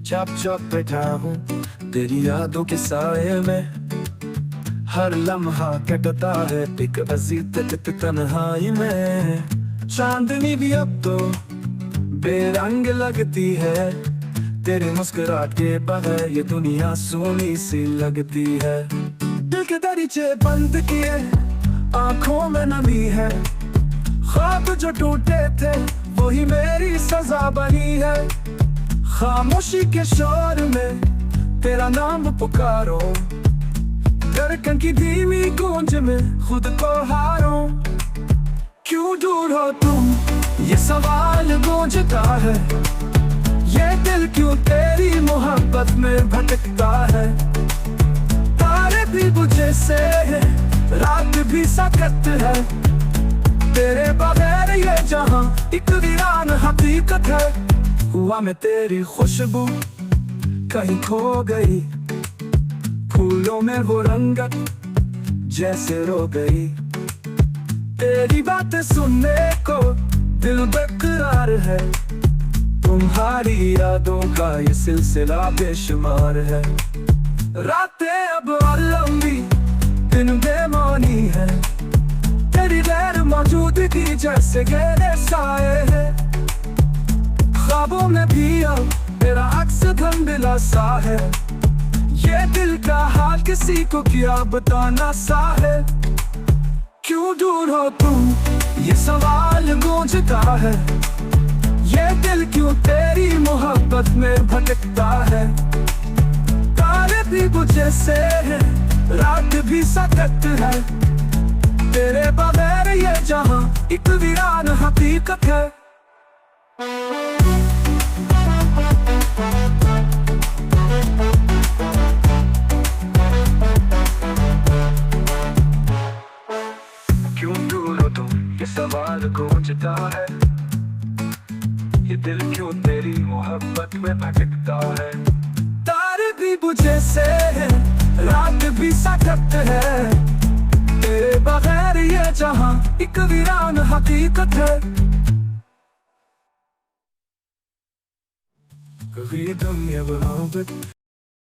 चुप चुप बैठा हूँ तेरी यादों के साए में, हर लम्हा कटता है एक अजीब तन्हाई में। चांदनी भी अब तो बेरंग लगती है, तेरे मुस्कुराहट के बगैर ये दुनिया सोनी सी लगती है। दिल के दरीचे बंद किए, आंखों में नमी है, ख्वाब जो टूटे थे वही मेरी सजा बनी है। खामोशी के शोर में तेरा नाम पुकारो, धड़कन की धीमी गूंज में खुद को हारो। क्यों दूर हो तुम ये सवाल गूंजता है, ये दिल क्यों तेरी मोहब्बत में भटकता है। तारे भी बुझे से है, रात भी सकत है, तेरे बगैर ये जहां एक वीरान हकीकत है। हुआ मैं तेरी खुशबू कहीं खो गई, फूलों में वो रंगत जैसे रो गई। तेरी बातें सुनने को दिल बेकरार है, तुम्हारी यादों का ये सिलसिला बेशुमार है। रातें अब और लंबी, दिन बेमौनी है, तेरी गैर मौजूदगी जैसे गहरे साए है। ख्वाबों में भी अब तेरा अक्स धुंधला सा है, ये दिल का हाल किसी को क्या बताना सा है। क्यों दूर हो तुम ये सवाल गूंजता है, ये दिल क्यों तेरी मोहब्बत में भटकता है। तारे भी बुझे से है, रात भी सकत है, तेरे बगैर ये जहां एक वीरान हकीकत है। क्यों दूर हो तुम ये सवाल गूंजता है, ये दिल क्यों तेरी मोहब्बत में भटकता है। तारे भी बुझे से है, रात भी सकत है, तेरे बगैर ये जहां एक वीरान हकीकत है। कभी दम ये मोहब्बत